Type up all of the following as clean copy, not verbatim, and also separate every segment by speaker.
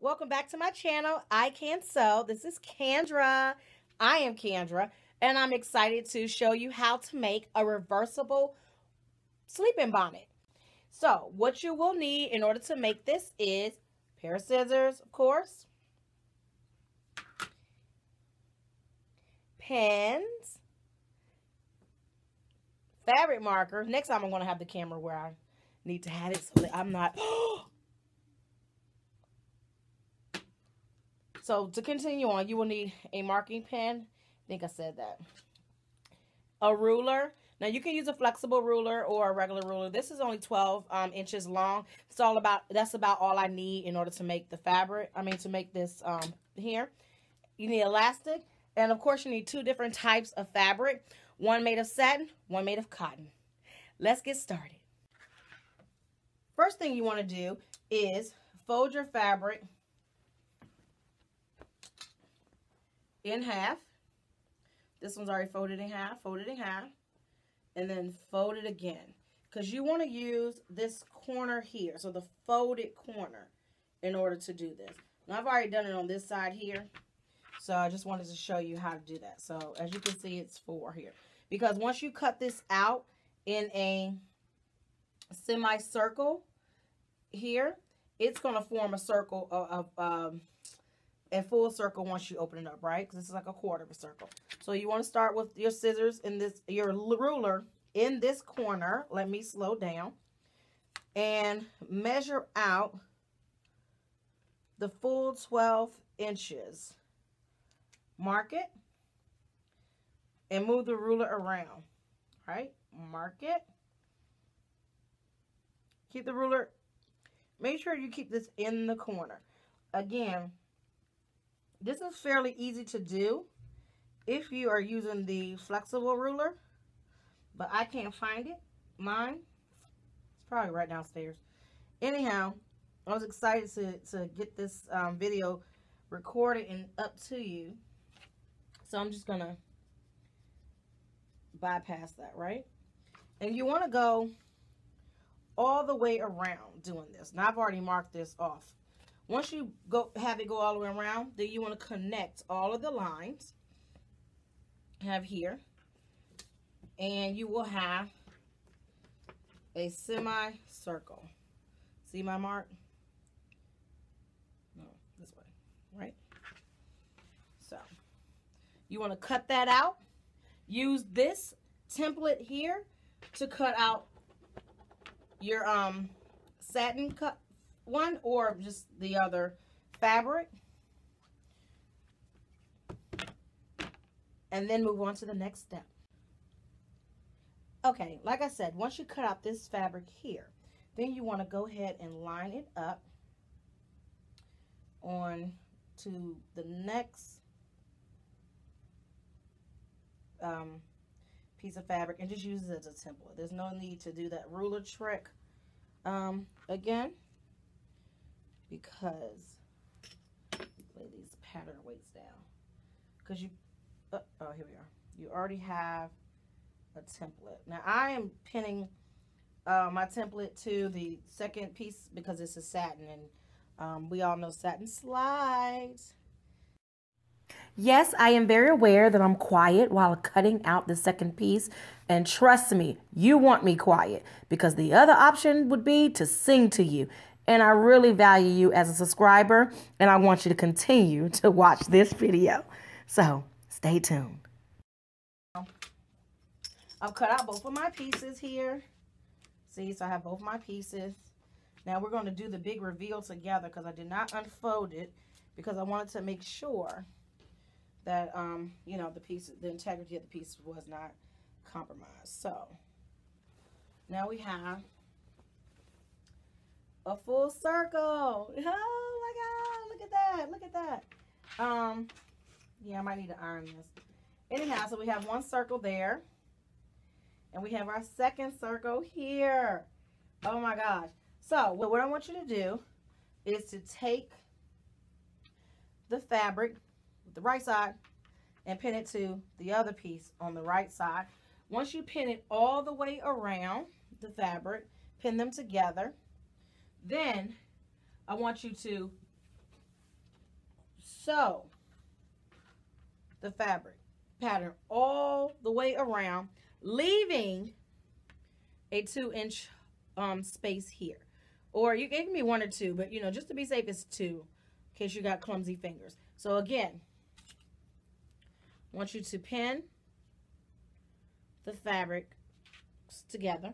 Speaker 1: welcome back to my channel. I Can Sew. This is Kendra. I am Kendra, and I'm excited to show you how to make a reversible sleeping bonnet. So, what you will need in order to make this is a pair of scissors, of course, pens, fabric marker. Next time I'm going to have the camera where I need to have it so that I'm not... So to continue on, you will need a marking pen. I think I said that. A ruler. Now you can use a flexible ruler or a regular ruler. This is only 12 inches long. That's about all I need in order to make the fabric. To make this here. You need elastic, and of course you need two different types of fabric. One made of satin, one made of cotton. Let's get started. First thing you want to do is fold your fabric in half. This one's already folded in half, and then fold it again, because you want to use this corner here, so the folded corner, in order to do this. Now I've already done it on this side here, so I just wanted to show you how to do that. So as you can see, it's 4 here, because once you cut this out in a semicircle here, it's going to form a circle of a full circle once you open it up, right? Because this is like a quarter of a circle. So you want to start with your scissors in this, your ruler in this corner. Let me slow down. And measure out the full 12 inches. Mark it. And move the ruler around, right? Mark it. Keep the ruler. Make sure you keep this in the corner. Again, this is fairly easy to do if you are using the flexible ruler, but I can't find it. Mine, it's probably right downstairs. Anyhow, I was excited to get this video recorded and up to you, so I'm just gonna bypass that, right? And you want to go all the way around doing this. Now I've already marked this off. Once you have it go all the way around, then you want to connect all of the lines. Have here, and you will have a semicircle. See my mark? No, this way, right? So you want to cut that out. Use this template here to cut out your satin cut one, or just the other fabric, and then move on to the next step. Okay, like I said, once you cut out this fabric here, then you want to go ahead and line it up on to the next piece of fabric, and just use it as a template. There's no need to do that ruler trick again, because lay these pattern weights down, because you here we are, you already have a template. Now I am pinning my template to the second piece because it's a satin, and we all know satin slides. Yes, I am very aware that I'm quiet while cutting out the second piece, and trust me, you want me quiet, because the other option would be to sing to you. And I really value you as a subscriber, and I want you to continue to watch this video. So, stay tuned. I've cut out both of my pieces here. See, so I have both my pieces. Now we're going to do the big reveal together, because I did not unfold it, because I wanted to make sure that, you know, the integrity of the piece was not compromised. So, now we have a full circle. Oh my God, look at that, look at that. Yeah, I might need to iron this. Anyhow, so we have one circle there, and we have our second circle here. Oh my gosh. So what I want you to do is to take the fabric with the right side and pin it to the other piece on the right side. Once you pin it all the way around the fabric, pin them together. Then I want you to sew the fabric pattern all the way around, leaving a 2-inch space here. Or you can be 1 or 2, but you know, just to be safe, it's 2 in case you got clumsy fingers. So again, I want you to pin the fabric together.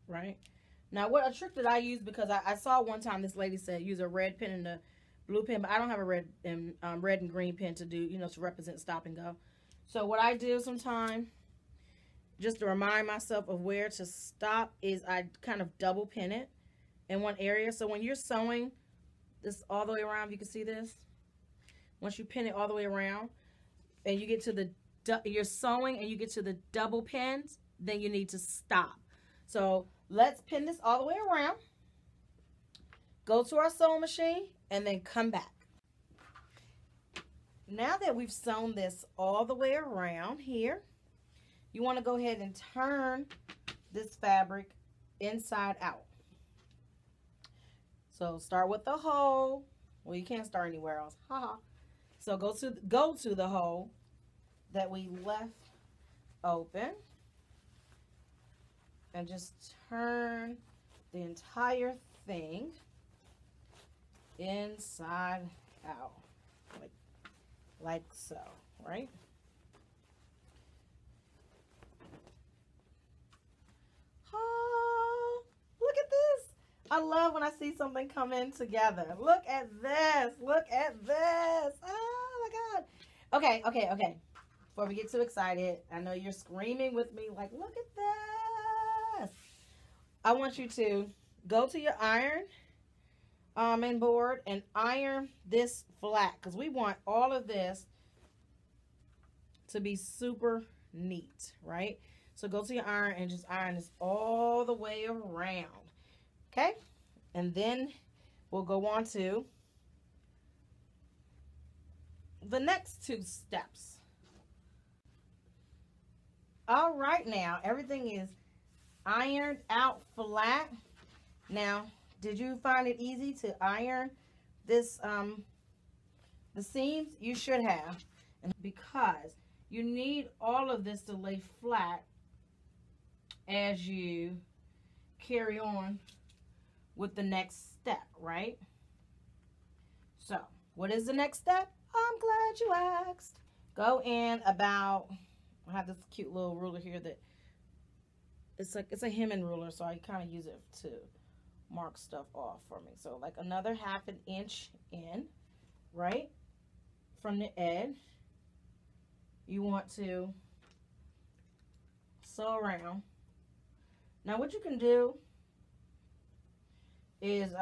Speaker 1: Right? Now, what a trick that I use, because I saw one time this lady said use a red pen and a blue pen, but I don't have a red and green pen to do, you know, to represent stop and go. So what I do sometimes, just to remind myself of where to stop, is I kind of double pin it in one area. So when you're sewing this all the way around, you can see this. Once you pin it all the way around, and you get to the, you're sewing and you get to the double pins, then you need to stop. So let's pin this all the way around, go to our sewing machine, and then come back. Now that we've sewn this all the way around here, you want to go ahead and turn this fabric inside out. So start with the hole. Well, you can't start anywhere else. Haha. So go to the hole that we left open, and just turn the entire thing inside out, like so, right? Oh, look at this. I love when I see something come in together. Look at this. Look at this. Oh my God. Okay, okay, okay. Before we get too excited, I know you're screaming with me like, look at this. I want you to go to your iron and board and iron this flat, because we want all of this to be super neat, right? So go to your iron and just iron this all the way around, okay? And then we'll go on to the next 2 steps. All right, now everything is ironed out flat. Now, did you find it easy to iron this the seams? You should have, and because you need all of this to lay flat as you carry on with the next step, right? So what is the next step? I'm glad you asked. Go in about, I have this cute little ruler here that it's a hemming ruler, so I kind of use it to mark stuff off for me. So like another 1/2 inch in, right, from the edge. You want to sew around. Now what you can do is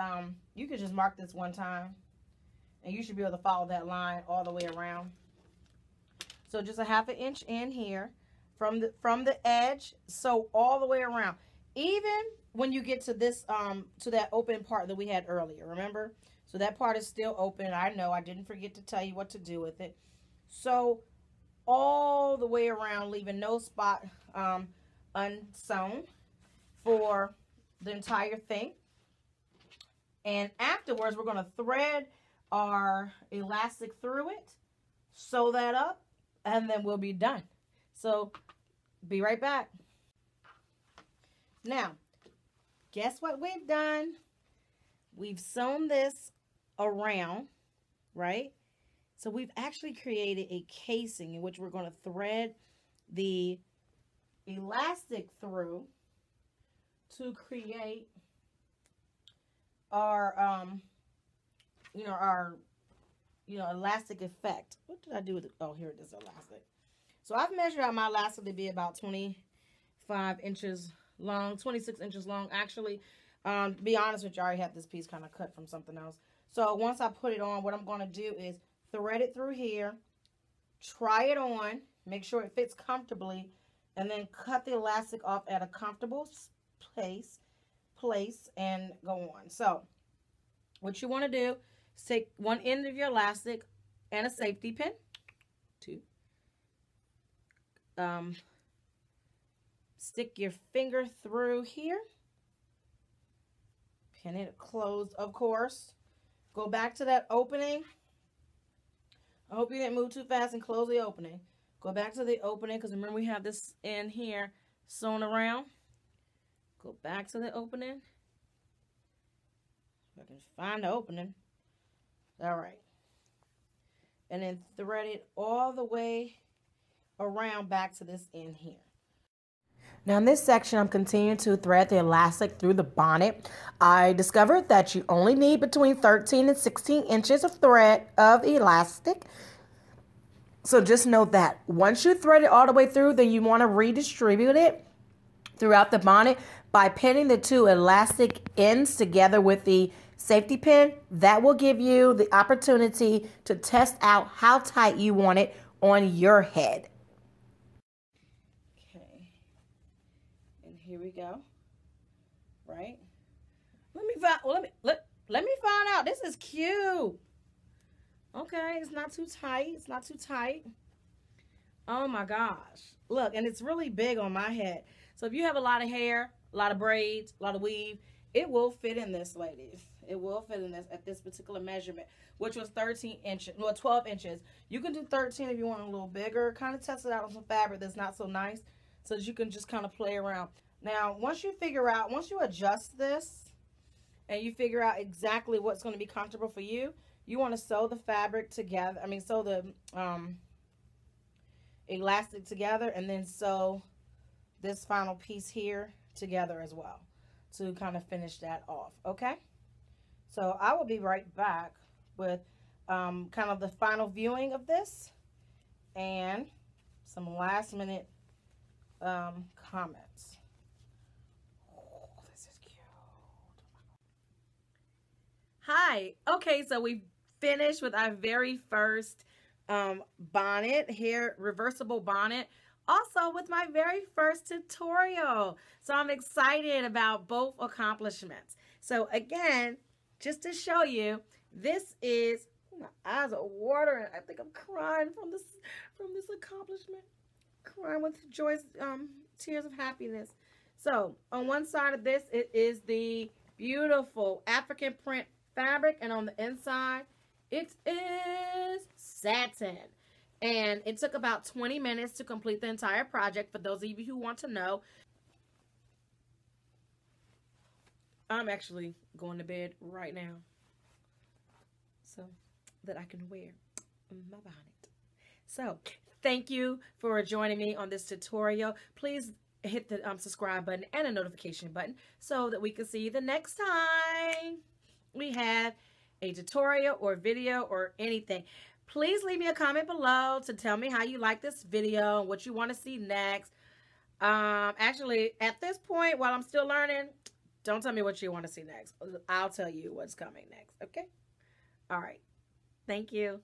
Speaker 1: you can just mark this one time, and you should be able to follow that line all the way around. So just a 1/2 inch in here from the edge, sew all the way around. Even when you get to this to that open part that we had earlier, remember? So that part is still open. I know I didn't forget to tell you what to do with it. So all the way around, leaving no spot unsewn for the entire thing. And afterwards, we're going to thread our elastic through it, sew that up, and then we'll be done. So be right back. Now, guess what we've done? We've sewn this around, right? So we've actually created a casing in which we're going to thread the elastic through to create our elastic effect. What did I do with it? Oh, here it is, elastic. So I've measured out my elastic to be about 25 inches long, 26 inches long actually. To be honest with you, I already have this piece kind of cut from something else. So once I put it on, what I'm going to do is thread it through here, try it on, make sure it fits comfortably, and then cut the elastic off at a comfortable place and go on. So what you want to do is take one end of your elastic and a safety pin, stick your finger through here, Pin it closed, of course. Go back to that opening. I hope you didn't move too fast and close the opening. Go back to the opening, because remember we have this in here sewn around. Go back to the opening. If I can find the opening. All right. And then thread it all the way around back to this end here. Now in this section, I'm continuing to thread the elastic through the bonnet. I discovered that you only need between 13 and 16 inches of thread of elastic. So just know that once you thread it all the way through, then you want to redistribute it throughout the bonnet by pinning the two elastic ends together with the safety pin. That will give you the opportunity to test out how tight you want it on your head. Okay, and here we go. Right. Let me find out. This is cute. Okay, it's not too tight. It's not too tight. Oh my gosh. Look, and it's really big on my head. So if you have a lot of hair, a lot of braids, a lot of weave, it will fit in this, ladies. It will fit in this at this particular measurement, which was 13 inches, well, 12 inches. You can do 13 if you want a little bigger. Kind of test it out on some fabric that's not so nice so that you can just kind of play around. Now, once you adjust this and you figure out exactly what's going to be comfortable for you, you want to sew the fabric together. Sew the elastic together, and then sew this final piece here together as well to kind of finish that off. Okay, so I will be right back with kind of the final viewing of this and some last minute comments. Oh, this is cute. Hi. Okay, so we've finished with our very first bonnet here, reversible bonnet. Also with my very first tutorial. So I'm excited about both accomplishments. So again, just to show you, this is, my eyes are watering. I think I'm crying from this accomplishment. Crying with joy's tears of happiness. So on one side of this, it is the beautiful African print fabric, and on the inside, it is satin. And it took about 20 minutes to complete the entire project, for those of you who want to know. I'm actually going to bed right now so that I can wear my bonnet. So thank you for joining me on this tutorial. Please hit the subscribe button and a notification button so that we can see you the next time we have a tutorial or video or anything. Please leave me a comment below to tell me how you like this video and what you want to see next. Actually, at this point, while I'm still learning, don't tell me what you want to see next. I'll tell you what's coming next, okay? All right. Thank you.